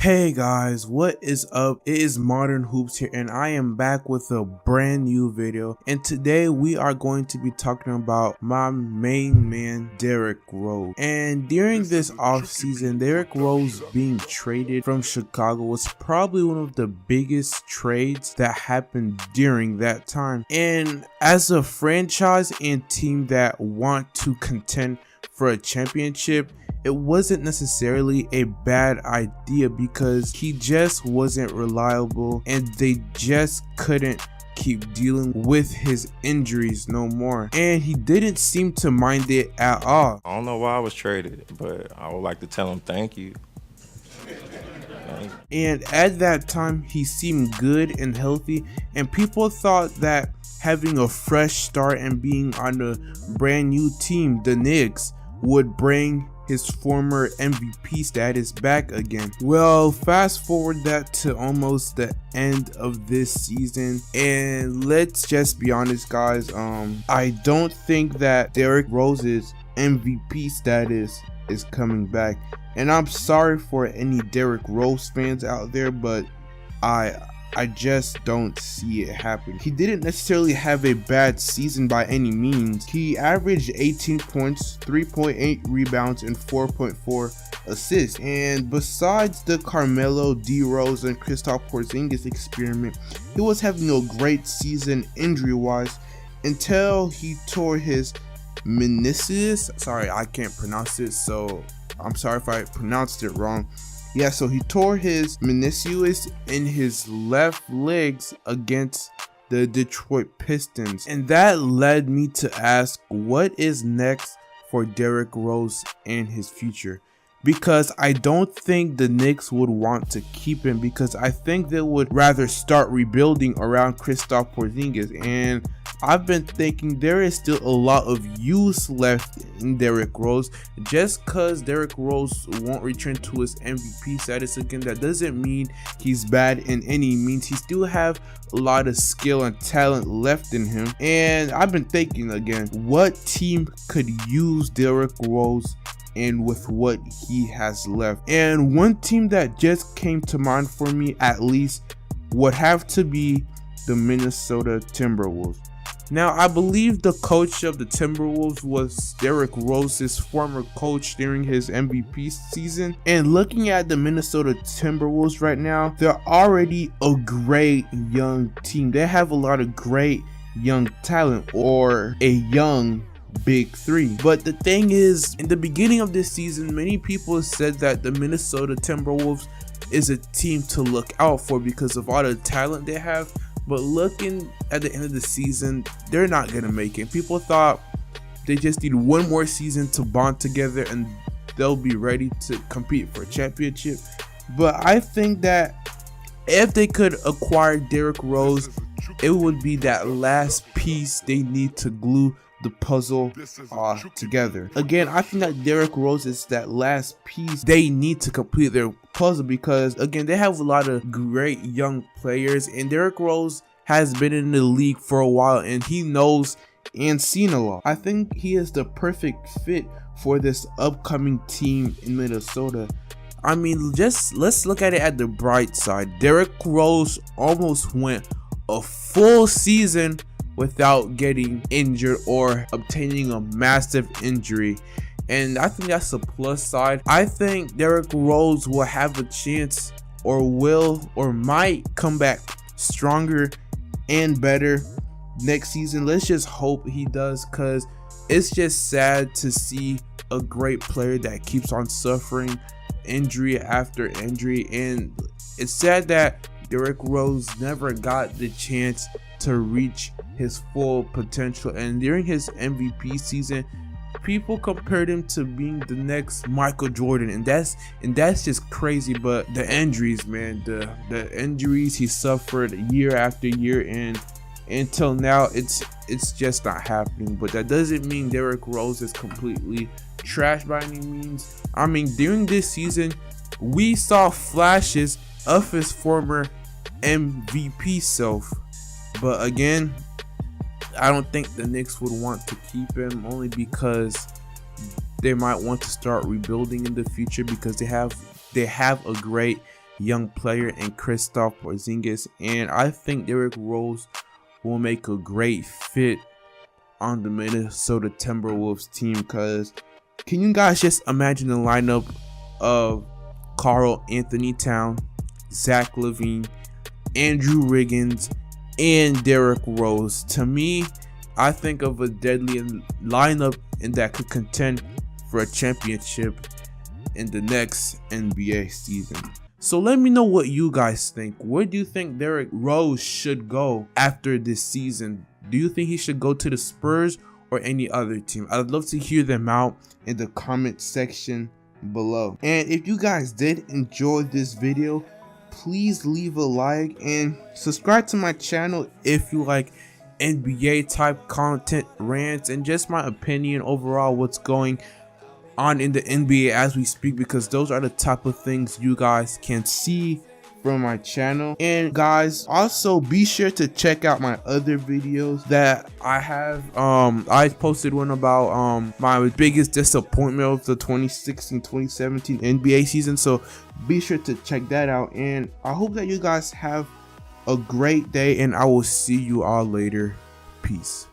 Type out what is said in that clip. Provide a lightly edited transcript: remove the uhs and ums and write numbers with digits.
Hey guys, what is up? It is Modern Hoops here and I am back with a brand new video, and today we are going to be talking about my main man Derrick Rose. And during this offseason, Derrick Rose being traded from Chicago was probably one of the biggest trades that happened during that time. And as a franchise and team that want to contend for a championship, it wasn't necessarily a bad idea because he just wasn't reliable and they just couldn't keep dealing with his injuries no more, and he didn't seem to mind it at all. I don't know why I was traded, but I would like to tell him thank you. And at that time he seemed good and healthy, and people thought that having a fresh start and being on a brand new team, the Knicks, would bring his former MVP status back again. Well, fast forward that to almost the end of this season, and let's just be honest guys, I don't think that Derrick Rose's MVP status is coming back, and I'm sorry for any Derrick Rose fans out there, but I just don't see it happen. He didn't necessarily have a bad season by any means. He averaged 18 points, 3.8 rebounds, and 4.4 assists. And besides the Carmelo, D Rose, and Kristaps Porzingis experiment, he was having a great season injury-wise until he tore his meniscus. Sorry, I can't pronounce it, so I'm sorry if I pronounced it wrong. Yeah, so he tore his meniscus in his left legs against the Detroit Pistons. And that led me to ask, what is next for Derrick Rose and his future? Because I don't think the Knicks would want to keep him, because I think they would rather start rebuilding around Kristaps Porzingis. And I've been thinking there is still a lot of use left in Derrick Rose. Just because Derrick Rose won't return to his MVP status again, that doesn't mean he's bad in any means. He still have a lot of skill and talent left in him. And I've been thinking again, what team could use Derrick Rose and with what he has left? And one team that just came to mind for me, at least, would have to be the Minnesota Timberwolves. Now, I believe the coach of the Timberwolves was Derrick Rose's former coach during his MVP season. And looking at the Minnesota Timberwolves right now, they're already a great young team. They have a lot of great young talent, or a young big three. But the thing is, in the beginning of this season, many people said that the Minnesota Timberwolves is a team to look out for because of all the talent they have. But looking at the end of the season, they're not gonna make it. People thought they just need one more season to bond together and they'll be ready to compete for a championship. But I think that if they could acquire Derrick Rose, it would be that last piece they need to glue the puzzle together. Again, I think that Derrick Rose is that last piece they need to complete their puzzle, because again, they have a lot of great young players, and Derrick Rose has been in the league for a while and he knows and seen a lot. I think he is the perfect fit for this upcoming team in Minnesota. I mean, just let's look at it at the bright side. Derrick Rose almost went a full season without getting injured or obtaining a massive injury, and I think that's a plus side. I think Derrick Rose will have a chance, or will, or might come back stronger and better next season. Let's just hope he does, because it's just sad to see a great player that keeps on suffering injury after injury, and it's sad that Derrick Rose never got the chance to reach his full potential. And during his MVP season, people compared him to being the next Michael Jordan, and that's just crazy. But the injuries, man, the injuries he suffered year after year, and until now it's just not happening. But that doesn't mean Derrick Rose is completely trash by any means. I mean, during this season we saw flashes of his former MVP self, but again, I don't think the Knicks would want to keep him, only because they might want to start rebuilding in the future, because they have a great young player in Kristaps Porzingis, and I think Derrick Rose will make a great fit on the Minnesota Timberwolves team. Because can you guys just imagine the lineup of Karl Anthony Towns, Zach LaVine, Andrew Wiggins, and Derrick Rose? To me, I think of a deadly lineup and that could contend for a championship in the next NBA season. So let me know what you guys think. Where do you think Derrick Rose should go after this season? Do you think he should go to the Spurs or any other team? I'd love to hear them out in the comment section below. And if you guys did enjoy this video, please leave a like and subscribe to my channel if you like NBA type content, rants, and just my opinion overall what's going on in the NBA as we speak, because those are the type of things you guys can see from my channel. And guys, also be sure to check out my other videos that I have. I posted one about my biggest disappointment of the 2016-2017 NBA season, so be sure to check that out. And I hope that you guys have a great day, and I will see you all later. Peace.